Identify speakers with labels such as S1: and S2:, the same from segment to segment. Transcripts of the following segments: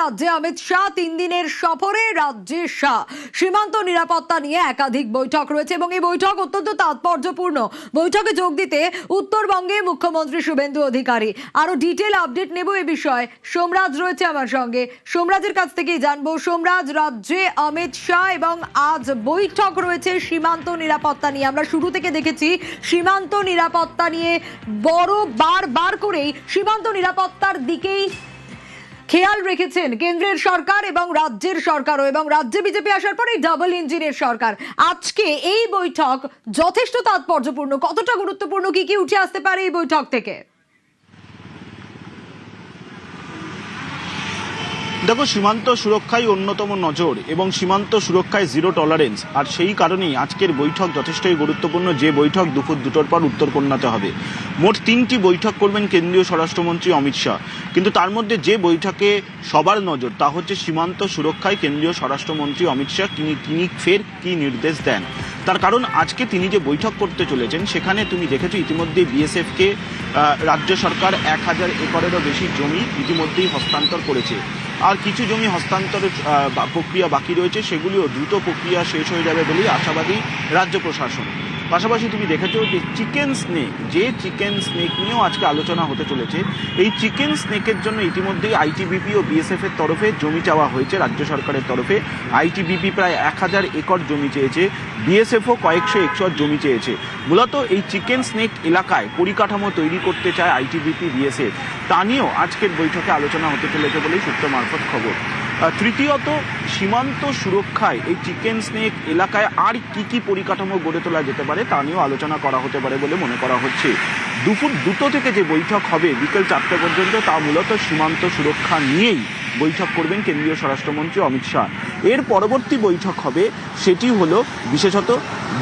S1: রাজ্যে অমিত শাহ 3 দিনের সফরে রাজ্যে শাহ। সীমান্ত নিরাপত্তা নিয়ে একাধিক বৈঠক রয়েছে এবং এই বৈঠক অত্যন্ত তাৎপর্যপূর্ণ। বৈঠকে যোগ দিতে উত্তরবঙ্গে মুখ্যমন্ত্রী শুভেন্দু অধিকারী। আরো ডিটেল আপডেট নেব এই বিষয়ে। সোমরাজ রয়েছে আমার সঙ্গে, সোমরাজের কাছ থেকেই জানবো। সোমরাজ, রাজ্যে অমিত শাহ এবং আজ বৈঠক রয়েছে সীমান্ত নিরাপত্তা নিয়ে। আমরা শুরু থেকে দেখেছি সীমান্ত নিরাপত্তা নিয়ে বড় বার করেই সীমান্ত নিরাপত্তার দিকেই খেয়াল রেখেছেন কেন্দ্রের সরকার এবং রাজ্যের সরকারও, এবং রাজ্যে বিজেপি আসার পরে ডাবল ইঞ্জিনের সরকার। আজকে এই বৈঠক যথেষ্ট তাৎপর্যপূর্ণ, কতটা গুরুত্বপূর্ণ, কি উঠে আসতে পারে এই বৈঠক থেকে?
S2: দেখো, সীমান্ত সুরক্ষাই অন্যতম নজর এবং সীমান্ত সুরক্ষায় জিরো টলারেন্স, আর সেই কারণেই আজকের বৈঠক যথেষ্টই গুরুত্বপূর্ণ। যে বৈঠক দুপুর 2টোর পর উত্তরকন্যাতে হবে। মোট 3টি বৈঠক করবেন কেন্দ্রীয় স্বরাষ্ট্রমন্ত্রী অমিত শাহ, কিন্তু তার মধ্যে যে বৈঠকে সবার নজর তা হচ্ছে সীমান্ত সুরক্ষায় কেন্দ্রীয় স্বরাষ্ট্রমন্ত্রী অমিত শাহ তিনি ফের কি নির্দেশ দেন। তার কারণ আজকে তিনি যে বৈঠক করতে চলেছেন সেখানে তুমি দেখেছো ইতিমধ্যে বিএসএফকে রাজ্য সরকার 1000 একরেরও বেশি জমি ইতিমধ্যেই হস্তান্তর করেছে। আর কিছু জমি হস্তান্তরের প্রক্রিয়া বাকি রয়েছে, সেগুলিও দ্রুত প্রক্রিয়া শেষ হয়ে যাবে বলেই আশাবাদী রাজ্য প্রশাসন। পাশাপাশি তুমি দেখেছো যে চিকেন স্নেক নিয়েও আজকে আলোচনা হতে চলেছে। এই চিকেন স্নেকের জন্য ইতিমধ্যেই আইটিবিপি ও বিএসএফ এর তরফে জমি চাওয়া হয়েছে। রাজ্য সরকারের তরফে আইটিবিপি প্রায় 1000 একর জমি চেয়েছে, বিএসএফও কয়েকশো একর জমি চেয়েছে। মূলত এই চিকেন স্নেক এলাকায় পরিকাঠামো তৈরি করতে চায় আইটিবিপি বিএসএফ। তা নিয়েও আজকের বৈঠকে আলোচনা হতে চলেছে বলেই সূত্র মারফত খবর। তৃতীয়ত, সীমান্ত সুরক্ষায় এই চিকেন স্নেক এলাকায় আর কি পরিকাঠামো গড়ে তোলা যেতে পারে তা নিয়েও আলোচনা করা হতে পারে বলে মনে করা হচ্ছে। দুপুর 2টো থেকে যে বৈঠক হবে বিকেল 4টে পর্যন্ত, তা মূলত সীমান্ত সুরক্ষা নিয়েই বৈঠক করবেন কেন্দ্রীয় স্বরাষ্ট্রমন্ত্রী অমিত শাহ। এর পরবর্তী বৈঠক হবে সেটি হলো বিশেষত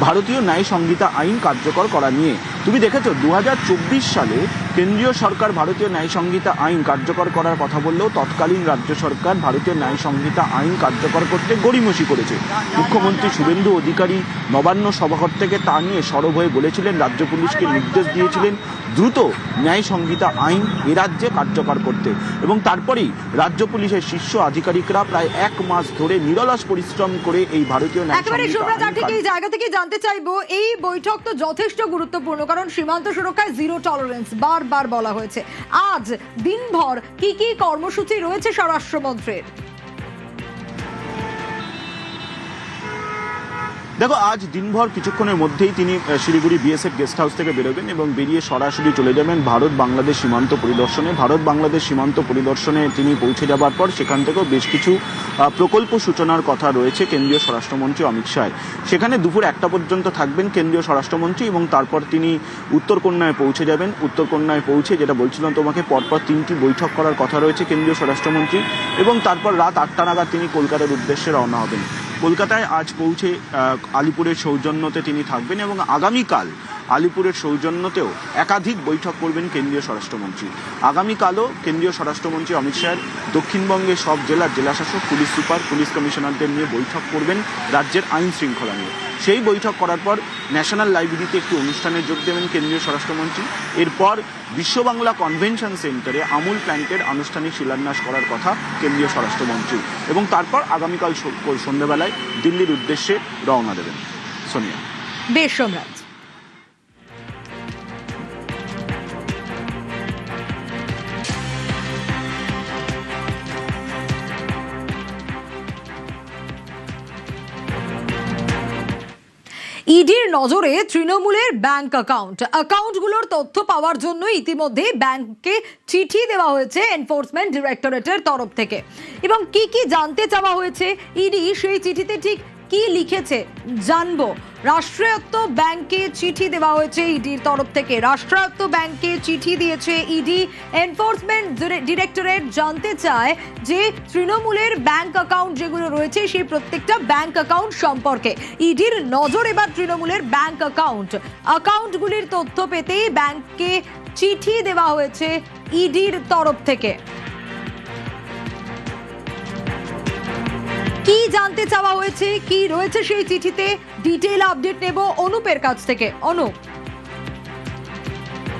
S2: ভারতীয় ন্যায় সংহিতা আইন কার্যকর করা নিয়ে। তুমি দেখেছো 2024 সালে কেন্দ্রীয় সরকার ভারতীয় ন্যায় সংহিতা আইন কার্যকর করার কথা বললেও তৎকালীন রাজ্য সরকার ভারতীয় ন্যায় সংহিতা আইন কার্যকর করতে গড়িমসি করেছে। মুখ্যমন্ত্রী শুভেন্দু অধিকারী নবান্ন সভাঘর থেকে তা নিয়ে সরব হয়ে বলেছিলেন, রাজ্য পুলিশকে নির্দেশ দিয়েছিলেন দ্রুত ন্যায় সংহিতা আইন এ রাজ্যে কার্যকর করতে। এবং তারপরেই রাজ্য পুলিশের শীর্ষ আধিকারিকরা প্রায় 1 মাস ধরে নিরলস পরিশ্রম করে এই ভারতীয় ন্যায় সংহিতা
S1: এই জায়গা থেকে জানতে চাইবো, এই বৈঠক তো যথেষ্ট গুরুত্বপূর্ণ, কারণ সীমান্ত সুরক্ষায় জিরো টলারেন্স বারবার বলা হয়েছে। আজ দিনভর কি কর্মসূচি রয়েছে স্বরাষ্ট্রমন্ত্রীর?
S2: দেখো, আজ দিনভর কিছুক্ষণের মধ্যেই তিনি শিলিগুড়ি বিএসএফ গেস্ট হাউস থেকে বেরোবেন এবং বেরিয়ে সরাসরি চলে যাবেন ভারত বাংলাদেশ সীমান্ত পরিদর্শনে। ভারত বাংলাদেশ সীমান্ত পরিদর্শনে তিনি পৌঁছে যাবার পর সেখান থেকেও বেশ কিছু প্রকল্প সূচনার কথা রয়েছে কেন্দ্রীয় স্বরাষ্ট্রমন্ত্রী অমিত শাহ। সেখানে দুপুর 1টা পর্যন্ত থাকবেন কেন্দ্রীয় স্বরাষ্ট্রমন্ত্রী এবং তারপর তিনি উত্তরকন্যায় পৌঁছে যাবেন। উত্তরকন্যায় পৌঁছে, যেটা বলছিলাম তোমাকে, পরপর 3টি বৈঠক করার কথা রয়েছে কেন্দ্রীয় স্বরাষ্ট্রমন্ত্রী, এবং তারপর রাত 8টা নাগাদ তিনি কলকাতার উদ্দেশ্যে রওনা হবেন। কলকাতায় আজ পৌঁছে আলিপুরের সৌজন্যতে তিনি থাকবেন এবং আগামীকাল আলিপুরের সৌজন্যতেও একাধিক বৈঠক করবেন কেন্দ্রীয় স্বরাষ্ট্রমন্ত্রী। আগামীকালও কেন্দ্রীয় স্বরাষ্ট্রমন্ত্রী অমিত শাহ দক্ষিণবঙ্গের সব জেলার জেলাশাসক, পুলিশ সুপার, পুলিশ কমিশনারদের নিয়ে বৈঠক করবেন রাজ্যের আইন শৃঙ্খলা নিয়ে। সেই বৈঠক করার পর ন্যাশনাল লাইব্রেরিতে একটি অনুষ্ঠানে যোগ দেবেন কেন্দ্রীয় স্বরাষ্ট্রমন্ত্রী। এরপর বিশ্ব বাংলা কনভেনশন সেন্টারে আমুল প্ল্যান্টের আনুষ্ঠানিক শিলান্যাস করার কথা কেন্দ্রীয় স্বরাষ্ট্রমন্ত্রী, এবং তারপর আগামীকাল সন্ধ্যাবেলায় দিল্লির উদ্দেশ্যে রওনা দেবেন। সোনিয়া।
S1: বেশ সোমরাজ। ইডির নজরে তৃণমূলের ব্যাংক অ্যাকাউন্টগুলোর তথ্য পাওয়ার জন্য ইতিমধ্যে ব্যাংককে চিঠি দেওয়া হয়েছে এনফোর্সমেন্ট ডিরেক্টরেটের তরফ থেকে। এবং কি জানতে চাওয়া হয়েছে ইডি, সেই চিঠিতে ঠিক কি লিখেছে জানবো। রাষ্ট্রায়ত্ত ব্যাংকে চিঠি দেওয়া হয়েছে ইডির তরফ থেকে। রাষ্ট্রায়ত্ত ব্যাংকে চিঠি দিয়েছে ইডি। এনফোর্সমেন্ট ডিরেক্টরেট জানতে চায় যে তৃণমূলের ব্যাংক অ্যাকাউন্ট যেগুলো রয়েছে সেই প্রত্যেকটা ব্যাংক অ্যাকাউন্ট সম্পর্কে। ইডির নজর এবার তৃণমূলের ব্যাংক অ্যাকাউন্টগুলির তথ্য পেতেই ব্যাংককে চিঠি দেওয়া হয়েছে ইডির তরফ থেকে। কি জানতে চাওয়া হয়েছে, কি রয়েছে সেই চিঠিতে, ডিটেইল আপডেট নেব অনুপের কাছ থেকে। অনুপ।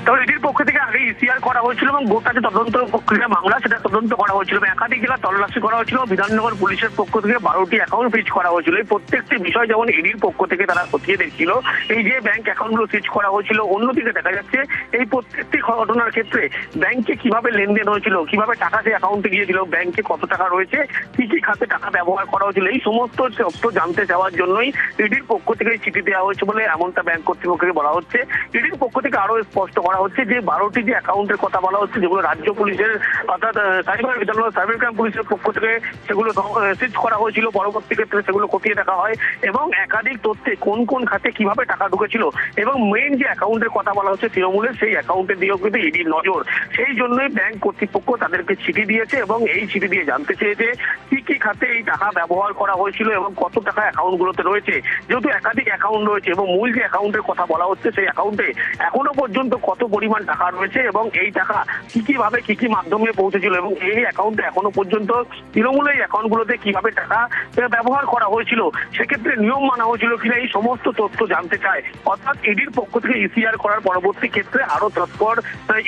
S3: তবে ইডির পক্ষ থেকে আগে ইসিআর করা হয়েছিল এবং গোটা যে তদন্ত প্রক্রিয়া মামলা সেটা তদন্ত করা হয়েছিল এবং একাধিক জায়গা তল্লাশি করা হয়েছিল। বিধাননগর পুলিশের পক্ষ থেকে 12টি অ্যাকাউন্ট ফ্রিজ করা হয়েছিল। এই প্রত্যেকটি বিষয় যেমন ইডির পক্ষ থেকে তারা খতিয়ে দেখছিল, এই যে ব্যাংক অ্যাকাউন্টগুলো ফ্রিজ করা হয়েছিল, অন্যদিকে দেখা যাচ্ছে এই প্রত্যেকটি ঘটনার ক্ষেত্রে ব্যাংকে কিভাবে লেনদেন হয়েছিল, কিভাবে টাকা সেই অ্যাকাউন্টে গিয়েছিল, ব্যাংকে কত টাকা রয়েছে, কি কি খাতে টাকা ব্যবহার করা হয়েছিল, এই সমস্ত তথ্য জানতে চাওয়ার জন্যই ইডির পক্ষ থেকে চিঠি দেওয়া হয়েছে বলে এমনটা ব্যাংক কর্তৃপক্ষকে বলা হচ্ছে। ইডির পক্ষ থেকে আরো স্পষ্ট করা হচ্ছে যে 12টি যে অ্যাকাউন্টের কথা বলা হচ্ছে, যেগুলো রাজ্য পুলিশের অর্থাৎ বিধাননগর সাইবার ক্রাইম পুলিশের পক্ষ থেকে সেগুলো সিজ করা হয়েছিল, পরবর্তী ক্ষেত্রে সেগুলো খতিয়ে দেখা হয় এবং একাধিক তথ্যে কোন কোন খাতে কিভাবে টাকা ঢুকেছিল এবং মেইন যে অ্যাকাউন্টের কথা বলা হচ্ছে তৃণমূলের, সেই অ্যাকাউন্টের দিয়েও কিন্তু ইডির নজর। সেই জন্যই ব্যাংক কর্তৃপক্ষ তাদেরকে চিঠি দিয়েছে এবং এই চিঠি দিয়ে জানতে চেয়েছে কি কি খাতে এই টাকা ব্যবহার করা হয়েছিল এবং কত টাকা অ্যাকাউন্টগুলোতে রয়েছে। যেহেতু একাধিক অ্যাকাউন্ট রয়েছে এবং মূল যে অ্যাকাউন্টের কথা বলা হচ্ছে সেই অ্যাকাউন্টে এখনো পর্যন্ত কত পরিমাণ টাকা রয়েছে এবং এই টাকা কি কি ভাবে কি কি মাধ্যমে পৌঁছেছিল এবং এই অ্যাকাউন্টে এখনো পর্যন্ত তৃণমূলের এই অ্যাকাউন্টগুলোতে কিভাবে টাকা ব্যবহার করা হয়েছিল, সেক্ষেত্রে নিয়ম মানা হয়েছিল কিনা, এই সমস্ত তথ্য জানতে চায়। অর্থাৎ ইডির পক্ষ থেকে ইসিআর করার পরবর্তী ক্ষেত্রে আরো তৎপর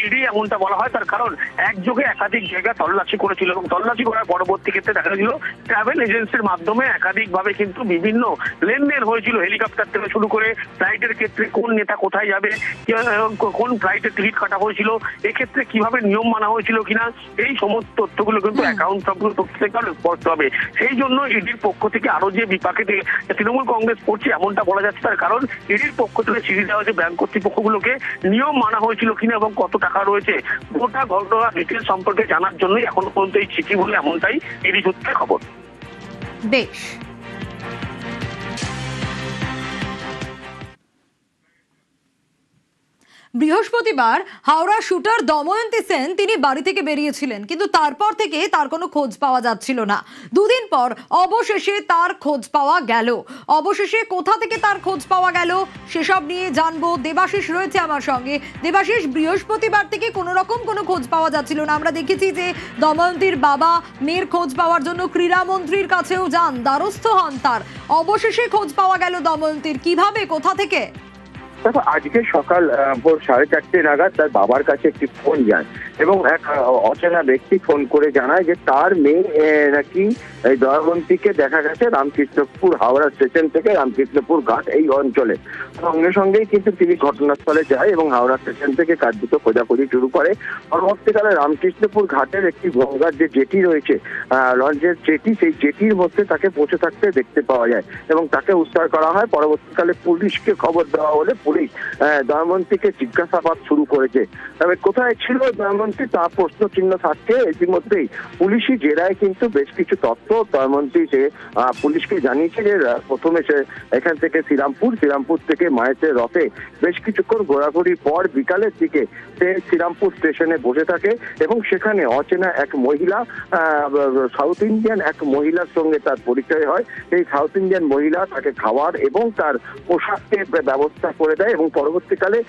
S3: ইডি এমনটা বলা হয়, তার কারণ একযোগে একাধিক জায়গা তল্লাশি করেছিল এবং তল্লাশি করার পরবর্তী ক্ষেত্রে দেখা গেছিল ট্রাভেল এজেন্সির মাধ্যমে একাধিকভাবে কিন্তু বিভিন্ন লেনদেন হয়েছিল। হেলিকপ্টার থেকে শুরু করে ফ্লাইটের ক্ষেত্রে কোন নেতা কোথায় যাবে, কোন ফ্লাইটের টিকিট কাটা হয়েছিল, এক্ষেত্রে কিভাবে নিয়ম মানা হয়েছিল কিনা, এই সমস্ত তথ্যগুলো কিন্তু অ্যাকাউন্ট সবগুলো তথ্য থেকে আরো স্পষ্ট হবে। সেই জন্য ইডির পক্ষ থেকে আরো যে বিপাকে তৃণমূল কংগ্রেস পড়ছে এমনটা বলা যাচ্ছে, তার কারণ ইডির পক্ষ থেকে চিঠি দেওয়া হয়েছে ব্যাংক কর্তৃপক্ষগুলোকে নিয়ম মানা হয়েছিল কিনা এবং কত টাকা রয়েছে গোটা ঘটনা ডিটেল সম্পর্কে জানার জন্যই এখনো পর্যন্ত এই চিঠি বলে এমনটাই ইডি সূত্রে খবর।
S1: বেশ, বৃহস্পতিবার হাওড়া শুটার দময়ন্তী সেন তিনি বাড়ি থেকে বেরিয়েছিলেন, কিন্তু তারপর থেকে তার কোনো খোঁজ পাওয়া যাচ্ছিল না। দুদিন পর অবশেষে তার খোঁজ পাওয়া গেল। অবশেষে কোথা থেকে তার খোঁজ পাওয়া গেল সেসব নিয়ে জানবো। দেবাশিস রয়েছে আমার সঙ্গে। দেবাশিস, বৃহস্পতিবার থেকে কোনো রকম কোনো খোঁজ পাওয়া যাচ্ছিল না। আমরা দেখেছি যে দময়ন্তীর বাবা মেয়ের খোঁজ পাওয়ার জন্য ক্রীড়ামন্ত্রীর কাছেও যান, দ্বারস্থ হন তার। অবশেষে খোঁজ পাওয়া গেল দময়ন্তীর, কিভাবে, কোথা থেকে?
S4: দেখো, আজকে সকাল ভোর 4:30 নাগাদ তার বাবার কাছে একটি ফোন যায় এবং এক অচেনা ব্যক্তি ফোন করে জানায় যে তার মেয়ে নাকি এই দময়ন্তীকে দেখা গেছে রামকৃষ্ণপুর হাওড়া স্টেশন থেকে রামকৃষ্ণপুর ঘাট এই অঞ্চলে। সঙ্গে সঙ্গেই কিন্তু তিনি ঘটনাস্থলে যায় এবং হাওড়া স্টেশন থেকে কার্যত খোঁজাখুঁজি শুরু করে। পরবর্তীকালে রামকৃষ্ণপুর ঘাটের একটি গঙ্গার যে জেটি রয়েছে, লঞ্চের জেটি, সেই জেটির মধ্যে তাকে বসে থাকতে দেখতে পাওয়া যায় এবং তাকে উদ্ধার করা হয়। পরবর্তীকালে পুলিশকে খবর দেওয়া হলে পুলিশ দময়ন্তীকে জিজ্ঞাসাবাদ শুরু করেছে। তবে কোথায় ছিল দময়ন্তী তা প্রশ্ন চিহ্ন থাকছে। ইতিমধ্যেই পুলিশি জেরায় কিন্তু বেশ কিছু তথ্য দময়ন্তী সে পুলিশকে জানিয়েছে যে প্রথমে সে এখান থেকে শ্রীরামপুর থেকে মায়ের রথে বেশ কিছুক্ষণ ঘোরাঘুরির পর বিকালের দিকে সে শ্রীরামপুর স্টেশনে বসে থাকে এবং সেখানে অচেনা এক মহিলা, সাউথ ইন্ডিয়ান এক মহিলার সঙ্গে তার পরিচয় হয়। সেই সাউথ ইন্ডিয়ান মহিলা তাকে খাওয়ার এবং তার পোশাকের ব্যবস্থা করে দেয় এবং পরবর্তীকালে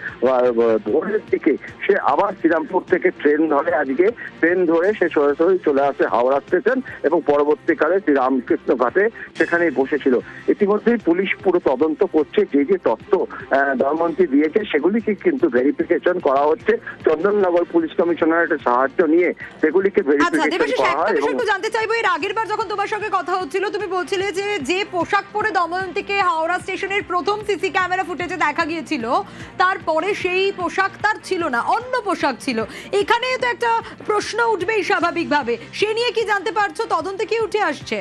S4: ভোরের দিকে সে আবার শ্রীরামপুর থেকে ট্রেন ধরে। আজকে ট্রেন ধরে সে সরাসরি চলে আসে হাওড়া স্টেশন এবং পরবর্তীকালে শ্রী রামকৃষ্ণ ঘাটে সেখানেই বসেছিল। ইতিমধ্যেই পুলিশ পুরো তদন্ত করছে। যে যে তথ্য দময়ন্তী দিয়েছে সেগুলিকে কিন্তু ভেরিফিকেশন করা হচ্ছে। চন্দননগর পুলিশ কমিশনারের সাহায্য নিয়ে সেগুলিকে ভেরিফিকেশন করা হয়। এবং
S1: জানতে চাইবো, এর আগের বার যখন তোমার সঙ্গে কথা হচ্ছিল তুমি বলছিলে যে যে পোশাক পরে দময়ন্তীকে হাওড়া স্টেশনের প্রথম সিসি ক্যামেরা ফুটেজে দেখা গিয়েছিল, তারপরে সেই পোশাক তার ছিল না, অন্য পোশাক ছিল। এখানে তো একটা প্রশ্ন উঠবেই স্বাভাবিকভাবে, সে নিয়ে কি জানতে পারছো? তদন্তে কি উঠে আসছে?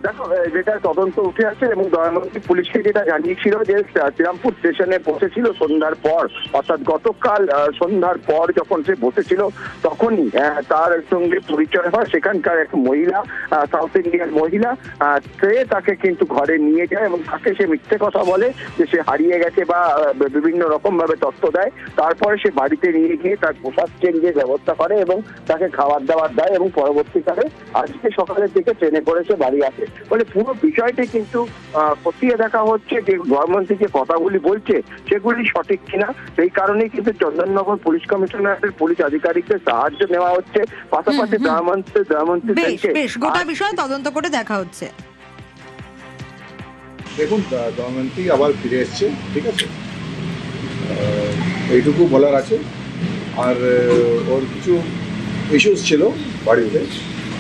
S4: দেখো, যেটা তদন্ত উঠে আসে এবং দময়ন্তী পুলিশকে যেটা জানিয়েছিল যে শ্রীরামপুর স্টেশনে বসেছিল সন্ধ্যার পর, অর্থাৎ গতকাল সন্ধ্যার পর যখন সে বসেছিল তখনই তার সঙ্গে পরিচয় হয় সেখানকার এক মহিলা, সাউথ ইন্ডিয়ান মহিলা। সে তাকে কিন্তু ঘরে নিয়ে যায় এবং তাকে সে মিথ্যে কথা বলে যে সে হারিয়ে গেছে বা বিভিন্ন রকম ভাবে তথ্য দেয়। তারপরে সে বাড়িতে নিয়ে গিয়ে তার পোশাক চেঞ্জের ব্যবস্থা করে এবং তাকে খাবার দাবার দেয় এবং পরবর্তীকালে আজকে সকালের দিকে ট্রেনে করে সে বাড়ি আসে। বলে পুরো বিষয়টি কিন্তু খতিয়ে দেখা হচ্ছে যে দময়ন্তী যে কথাগুলি বলছে সেগুলি সঠিক কিনা। সেই কারণেই কিন্তু চন্দননগর পুলিশ কমিশনারের পুলিশ আধিকারিকদের সাহায্য নেওয়া হচ্ছে। পাশাপাশি দময়ন্তী
S1: গোটা বিষয় তদন্ত করে দেখা হচ্ছে।
S5: দেখুন, দময়ন্তী আবার ফিরে এসছে, ঠিক আছে, এইটুকু বলার আছে। আর ওর কিছু ইস্যুস ছিল বাড়িতে,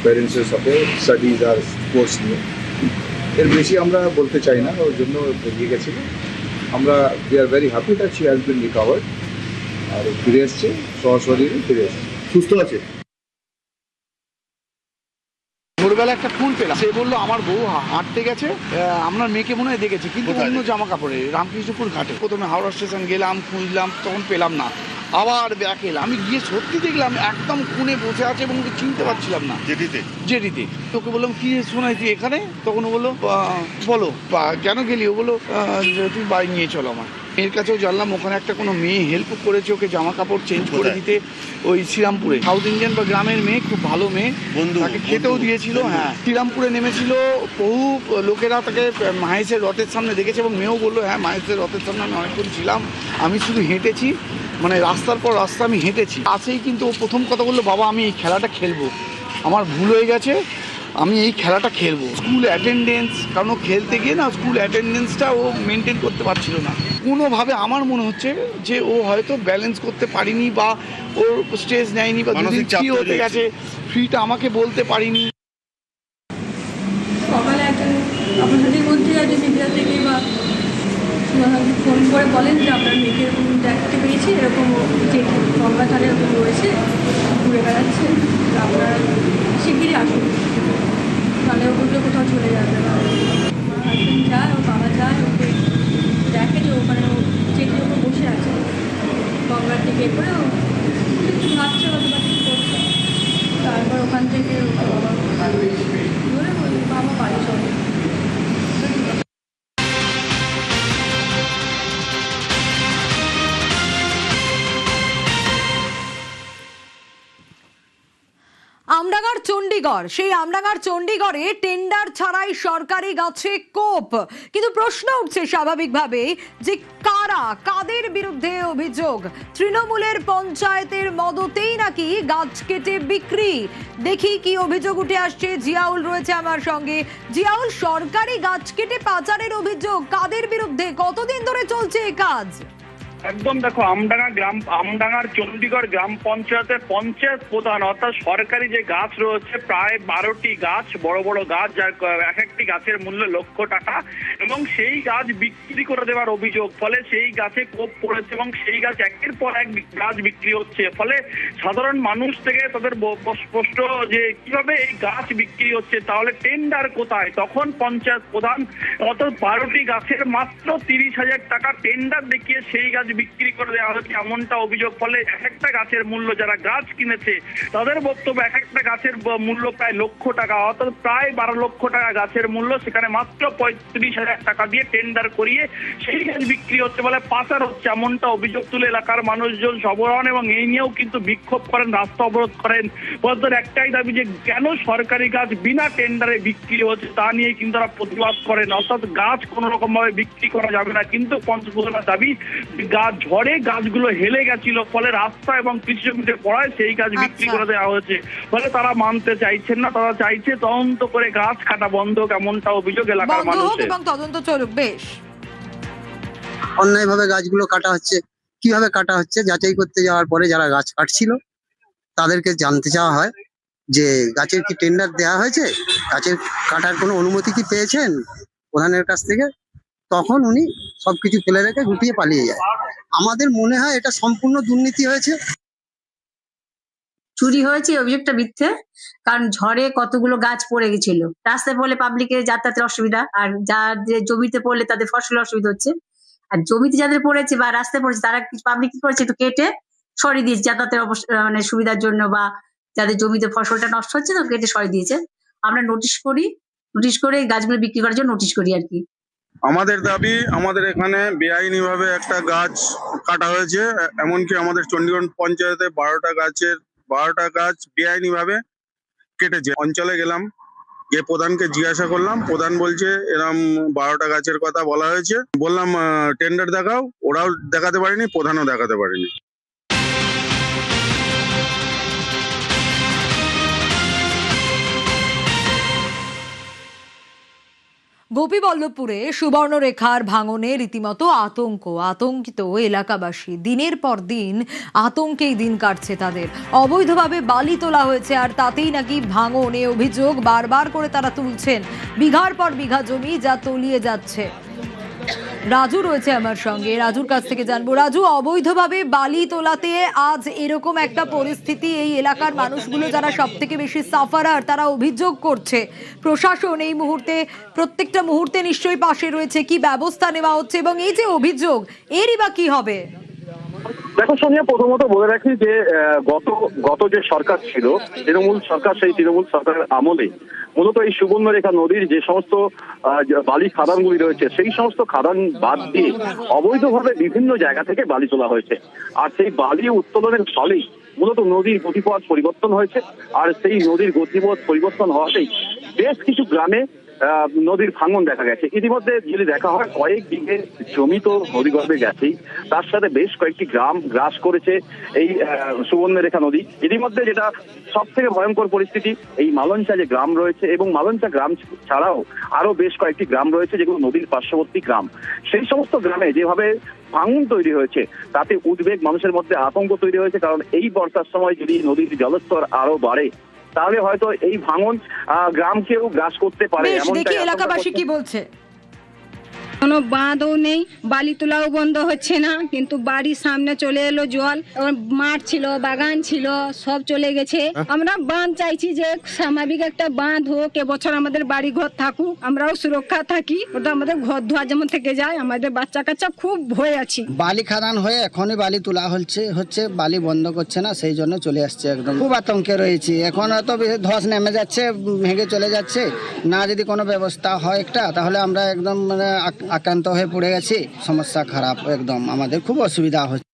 S5: প্যারেন্টসের সাথে, স্টাডিজ আর স্পোর্টস নিয়ে। এর বেশি আমরা বলতে চাই না, ওর জন্য বেরিয়ে গেছিল। আমরা we are very happy that she has been recovered, আর ফিরে এসছে, সশরীরে ফিরে এসছে, সুস্থ আছে।
S6: ভোরবেলা একটা ফোন পেলাম, সে বললো আমার বউ হাঁটতে গেছে, আপনার মেয়েকে মনে হয় দেখেছে, কিন্তু অন্য জামা কাপড়ে, রামকৃষ্ণপুর ঘাটে। প্রথমে হাওড়া স্টেশন গেলাম, খুঁজলাম, তখন পেলাম না। আবার ব্যাক এলাম, আমি গিয়ে সত্যি দেখলাম একদম কোণে বসে আছে এবং ওকে চিনতে পারছিলাম না। জেডিতে তোকে বললাম কি শোনাই তুই এখানে? তখন ও বললো বলো কেন গেলি? ও বললো তুই বাড়ি নিয়ে চলো আমার। মেয়ের কাছেও জানলাম ওখানে একটা কোনো মেয়ে হেল্প করেছে ওকে জামা কাপড় চেঞ্জ করে দিতে, ওই শ্রীরামপুরে। সাউথ ইন্ডিয়ান বা গ্রামের মেয়ে, খুব ভালো মেয়ে, তাকে খেতেও দিয়েছিল। হ্যাঁ, শ্রীরামপুরে নেমেছিল, বহু লোকেরা তাকে মাহেশের রথের সামনে দেখেছে এবং মেয়েও বললো হ্যাঁ মাহেশের রথের সামনে আমি অনেকক্ষণ ছিলাম, আমি শুধু হেঁটেছি, মানে রাস্তার পর রাস্তা আমি হেঁটেছি। আসেই কিন্তু ও প্রথম কথা বললো বাবা আমি এই খেলাটা খেলবো, আমার ভুল হয়ে গেছে, আমি এই খেলাটা খেলবো। স্কুল অ্যাটেন্ডেন্স, কারণ ও খেলতে গিয়ে না স্কুল অ্যাটেন্ডেন্সটা ও মেনটেন করতে পারছিল না। কোনোভাবে আমার মনে হচ্ছে যে ও হয়তো ব্যালেন্স করতে পারিনি, বা ওর স্ট্রেস নেয়নি, বা দুদিন ফ্রি হতে গেছে, ফ্রিটা আমাকে বলতে পারিনি।
S7: সকালে একজন আপনার সাথে মধ্যে একজন মিডিয়া থেকে বা ফোন করে বলেন যে আপনার মেয়েকে এরকম দেখতে পেয়েছি, এরকম যে গঙ্গা ধারে এরকম রয়েছে, ঘুরে বেড়াচ্ছে, আপনারা শিগগিরই আসুন, তাহলে ওগুলো কোথাও চলে যাবে না। আমার হাজব্যান্ড যায়, ওর বাবা যায়, ওকে দেখে যে ওখানে ও চেকের ওপর বসে আছে, গঙ্গার দিকে করে ও কিছু ভাবছে হয়তো বা কিছু করছে। তারপর ওখান থেকে ধরে বাবা বাড়ি চলে।
S1: আমডাঙ্গার চণ্ডীগড়, সেই আমডাঙ্গার চণ্ডীগড়ে টেন্ডার ছাড়াই সরকারি গাছে কোপ। কিন্তু প্রশ্ন উঠছে স্বাভাবিকভাবে যে কাদের বিরুদ্ধে অভিযোগ? তৃণমূলের পঞ্চায়েতের মদতেই নাকি গাছ কেটে বিক্রি। দেখি কি অভিযোগ উঠে আসছে। জিয়াউল রয়েছে আমার সঙ্গে। জিয়াউল, সরকারি গাছ কেটে পাচারের অভিযোগ কাদের বিরুদ্ধে? কতদিন ধরে চলছে এই কাজ?
S3: একদম দেখো, আমডাঙ্গার চণ্ডীগড় গ্রাম পঞ্চায়েতের পঞ্চায়েত প্রধান অর্থাৎ সরকারি যে গাছ রয়েছে প্রায় 12টি গাছ, বড় বড় গাছ, যার এক একটি গাছের মূল্য লক্ষ টাকা, এবং সেই গাছ বিক্রি করে দেওয়ার অভিযোগ। ফলে সেই গাছে কোপ পড়েছে এবং সেই গাছ একের পর এক গাছ বিক্রি হচ্ছে। ফলে সাধারণ মানুষ থেকে তাদের স্পষ্ট যে কিভাবে এই গাছ বিক্রি হচ্ছে, তাহলে টেন্ডার কোথায়? তখন পঞ্চায়েত প্রধান অর্থাৎ 12টি গাছের মাত্র 30,000 টাকা টেন্ডার দেখিয়ে সেই গাছ বিক্রি করে দেওয়া হচ্ছে, এমনটা অভিযোগ। ফলে এক একটা গাছের মূল্য, যারা গাছ কিনেছে তাদের বক্তব্য, এক একটা গাছের মূল্য প্রায় লক্ষ টাকা, অর্থাৎ প্রায় 12 লক্ষ টাকা গাছের মূল্য, সেখানে মাত্র 35,000 টাকা দিয়ে টেন্ডার করিয়ে সেই গাছ বিক্রি হচ্ছে, বলে পাচার হচ্ছে, এমনটা অভিযোগ তুলে এলাকার মানুষজন সরব হন এবং এই নিয়েও কিন্তু বিক্ষোভ করেন, রাস্তা অবরোধ করেন। ওদের একটাই দাবি যে কেন সরকারি গাছ বিনা টেন্ডারে বিক্রি হচ্ছে তা নিয়ে কিন্তু তারা প্রতিবাদ করেন, অর্থাৎ গাছ কোনো রকম ভাবে বিক্রি করা যাবে না। কিন্তু পঞ্চায়েত প্রধানের দাবি ঝড়ে গাছগুলো হেলে গেছিল, ফলে রাস্তা এবং কৃষি জমিতে পড়ায় সেই গাছ বিক্রি করে দেওয়া হয়েছে। ফলে তারা মানতে চাইছেন না, তারা চাইছে তদন্ত করে গাছ কাটা বন্ধ, এমনটা অভিযোগ এলাকার মানুষের।
S1: এবং তদন্ত চলুক। বেশ,
S8: অন্যায়ভাবে গাছগুলো কাটা হচ্ছে, কিভাবে কাটা হচ্ছে যাচাই করতে যাওয়ার পরে যারা গাছ কাটছিল তাদেরকে জানতে চাওয়া হয় যে গাছের কি টেন্ডার দেওয়া হয়েছে, গাছের কাটার কোনো অনুমতি কি পেয়েছেন প্রধানের কাছ থেকে। তখন উনি সবকিছু ফেলে রেখে গুটিয়ে পালিয়ে যায়। আমাদের মনে হয় এটা সম্পূর্ণ দুর্নীতি হয়েছে।
S7: চুরি হয়েছে অভিযোগটা মিথ্যে, কারণ ঝড়ে কতগুলো গাছ পড়ে গেছিল, রাস্তায় পড়লে পাবলিকের যাতায়াতের অসুবিধা, আর যাদের জমিতে পড়লে তাদের ফসলের অসুবিধা হচ্ছে। আর জমিতে যাদের পড়েছে বা রাস্তায় পড়েছে তারা পাবলিক কি করেছে, একটু কেটে সরিয়ে দিয়েছে যাতায়াতের মানে সুবিধার জন্য, বা যাদের জমিতে ফসলটা নষ্ট হচ্ছে তো কেটে সরিয়ে দিয়েছে। আমরা নোটিশ করে গাছগুলো বিক্রি করার জন্য নোটিশ করি আর কি।
S9: আমাদের দাবি, আমাদের এখানে বেআইনিভাবে একটা গাছ কাটা হয়েছে, এমনকি আমাদের চণ্ডীগড় পঞ্চায়েতে 12টা গাছ বেআইনিভাবে কেটেছে। অঞ্চলে গেলাম, গিয়ে প্রধানকে জিজ্ঞাসা করলাম, প্রধান বলছে এরম 12টা গাছের কথা বলা হয়েছে। বললাম টেন্ডার দেখাও, ওরাও দেখাতে পারেনি, প্রধানও দেখাতে পারেনি।
S1: গোপীবল্লভপুরে সুবর্ণরেখার ভাঙনে রীতিমতো আতঙ্কিত এলাকাবাসী। দিনের পর দিন আতঙ্কেই দিন কাটছে তাদের। অবৈধভাবে বালি তোলা হয়েছে আর তাতেই নাকি ভাঙনে অভিযোগ বারবার করে তারা তুলছেন। বিঘার পর বিঘা জমি যা তলিয়ে যাচ্ছে। রাজু রয়েছে আমার সঙ্গে, রাজুর কাছ থেকে জানবো। রাজু, অবৈধভাবে বালি তোলাতে আজ এরকম একটা পরিস্থিতি, এই এলাকার মানুষগুলো যারা সব থেকে বেশি সাফারার তারা অভিযোগ করছে। প্রশাসন এই মুহূর্তে প্রত্যেকটা মুহূর্তে নিশ্চয়ই পাশে রয়েছে, কি ব্যবস্থা নেওয়া হচ্ছে এবং এই যে অভিযোগ এরই বা কি হবে?
S3: দেখো সোনিয়া, প্রথমত বলে রাখি যে গত যে সরকার ছিল তৃণমূল সরকার, সেই তৃণমূল সরকারের আমলে মূলত এই সুবর্ণরেখা নদীর যে সমস্ত বালি খাদানগুলি রয়েছে সেই সমস্ত খাদান বাদ দিয়ে অবৈধভাবে বিভিন্ন জায়গা থেকে বালি তোলা হয়েছে। আর সেই বালি উত্তোলনের ফলেই মূলত নদীর গতিপথ পরিবর্তন হয়েছে। আর সেই নদীর গতিপথ পরিবর্তন হওয়াতেই বেশ কিছু গ্রামে নদীর ভাঙন দেখা গেছে। ইতিমধ্যে যদি দেখা হয় কয়েক বিঘে জমি তো নদীগর্ভে গেছেই, তার সাথে বেশ কয়েকটি গ্রাম গ্রাস করেছে এই সুবর্ণরেখা নদী। ইতিমধ্যে যেটা সব থেকে ভয়ঙ্কর পরিস্থিতি, এই মালঞ্চা যে গ্রাম রয়েছে এবং মালঞ্চা গ্রাম ছাড়াও আরো বেশ কয়েকটি গ্রাম রয়েছে যেগুলো নদীর পার্শ্ববর্তী গ্রাম, সেই সমস্ত গ্রামে যেভাবে ভাঙন তৈরি হয়েছে তাতে উদ্বেগ, মানুষের মধ্যে আতঙ্ক তৈরি হয়েছে। কারণ এই বর্ষার সময় যদি নদীর জলস্তর আরো বাড়ে তাহলে হয়তো এই ভাঙন গ্রামকেও গ্রাস করতে পারে।
S1: দেখি এলাকাবাসী কি বলছে।
S10: কোনো বাঁধও নেই, বালি তোলাও বন্ধ হচ্ছে না, কিন্তু বাড়ির সামনে চলে এলো জল। মাঠ ছিল, বাগান ছিল, সব চলে গেছে। আমরা বাঁধ চাইছি যে স্বাভাবিক একটা বাঁধ হোক, এবছর আমাদের বাড়ি ঘর থাকুক, আমরাও সুরক্ষা থাকি, ওটা আমাদের ঘর ধোয়া যেমন থেকে যায়, আমাদের বাচ্চা কাচ্চা খুব ভয় আছে।
S11: বালি খাদান হয়ে এখনই বালি তোলা হচ্ছে বালি বন্ধ করছে না, সেই জন্য চলে আসছে। একদম খুব আতঙ্কে রয়েছি। এখন হয়তো ধস নেমে যাচ্ছে, ভেঙে চলে যাচ্ছে। না যদি কোনো ব্যবস্থা হয় একটা, তাহলে আমরা একদম মানে আক্রান্ত হয়ে পড়ে গেছি। সমস্যা খারাপ, একদম আমাদের খুব অসুবিধা হচ্ছে।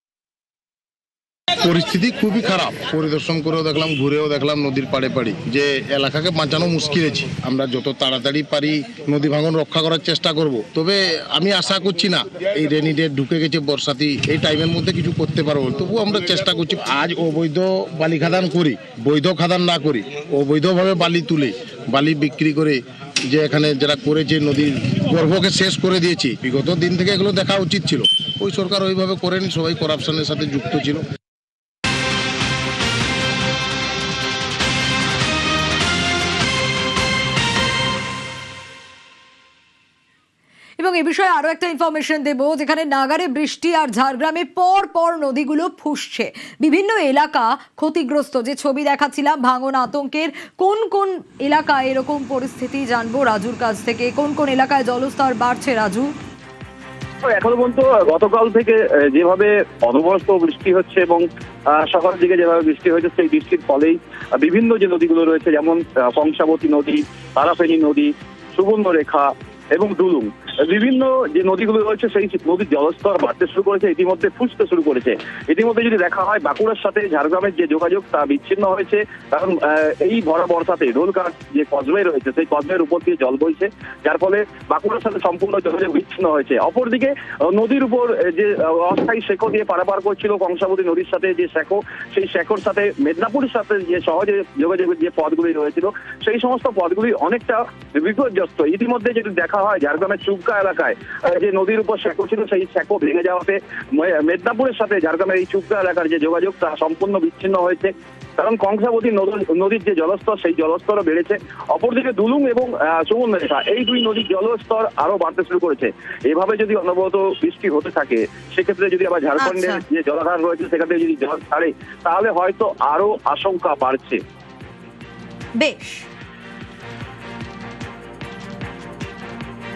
S12: পরিস্থিতি খুবই খারাপ। পরিদর্শন করেও দেখলাম, ঘুরেও দেখলাম নদীর পাড়ে যে এলাকাকে বাঁচানো মুশকিল আছে। আমরা যত তাড়াতাড়ি পারি নদী ভাঙন রক্ষা করার চেষ্টা করব। তবে আমি আশা করছি না এই রেনি ডে ঢুকে গেছে, বর্ষাতি, এই টাইমের মধ্যে কিছু করতে পারবো। তবুও আমরা চেষ্টা করছি। আজ অবৈধ বালি খাদান করি, বৈধ খাদান না করি, অবৈধভাবে বালি তুলে বালি বিক্রি করে যে এখানে যারা করেছে নদীর গর্ভকে শেষ করে দিয়েছি। বিগত দিন থেকে এগুলো দেখা উচিত ছিল। ওই সরকার ওইভাবে করেনি, সবাই করাপশনের সাথে যুক্ত ছিল।
S1: এবং এ বিষয়ে আরো একটা ইনফরমেশন দেব, যেখানে নাগারে বৃষ্টি আর ঝাড়গ্রামে পর নদীগুলো ফুসছে। বিভিন্ন এলাকা ক্ষতিগ্রস্ত। যে ছবি দেখাচ্ছিলাম ভাঙন আতঙ্কের, কোন কোন এলাকায় এরকম পরিস্থিতি জানবো রাজুর কাছ থেকে। কোন কোন এলাকায় জলস্তর বাড়ছে রাজু?
S3: এখনো পর্যন্ত গতকাল থেকে যেভাবে অনবরত বৃষ্টি হচ্ছে এবং সকালের দিকে যেভাবে বৃষ্টি হয়েছে, সেই বৃষ্টির ফলেই বিভিন্ন যে নদীগুলো রয়েছে, যেমন কংসাবতী নদী, তারাফেনী নদী, সুবর্ণরেখা এবং ডুলুং, বিভিন্ন যে নদীগুলো রয়েছে সেই নদীর জলস্তর বাড়তে শুরু করেছে, ইতিমধ্যে ফুসতে শুরু করেছে। ইতিমধ্যে যদি দেখা হয় বাঁকুড়ার সাথে ঝাড়গ্রামের যে যোগাযোগ তা বিচ্ছিন্ন হয়েছে। কারণ এই ভরা বর্ষাতে ঢোলঘাট যে কজওয়ে রয়েছে সেই কজওয়ের উপর দিয়ে জল বইছে, যার ফলে বাঁকুড়ার সাথে সম্পূর্ণ যোগাযোগ বিচ্ছিন্ন হয়েছে। অপরদিকে নদীর উপর যে অস্থায়ী শেকো দিয়ে পারাপার করছিল কংসাবতী নদীর সাথে যে শেকো, সেই শেকোর সাথে মেদিনীপুরের সাথে যে সহজে যোগাযোগের যে পথগুলি রয়েছিল সেই সমস্ত পথগুলি অনেকটা বিপর্যস্ত। ইতিমধ্যে যদি দেখা হয় ঝাড়গ্রামের চুবকা এলাকায় যে নদীর উপর শেকো ছিল, সেই শেকো ভেঙে যাওয়াতে মেদিনীপুরের সাথে ঝাড়গ্রামের এই চুবকা এলাকার যে যোগাযোগ তা সম্পূর্ণ বিচ্ছিন্ন হয়েছে। কারণ কংসাবতী নদীর যে জলস্তর সেই জলস্তরও বেড়েছে। অপরদিকে দুলুং এবং সুবর্ণরেখা এই দুই নদীর জলস্তর আরো বাড়তে শুরু করেছে। এভাবে যদি অনবরত বৃষ্টি হতে থাকে, সেক্ষেত্রে যদি আবার ঝাড়খণ্ডের যে জলাধার রয়েছে সেখান থেকে যদি জল ছাড়ে, তাহলে হয়তো আরো আশঙ্কা বাড়ছে।
S1: বেশ।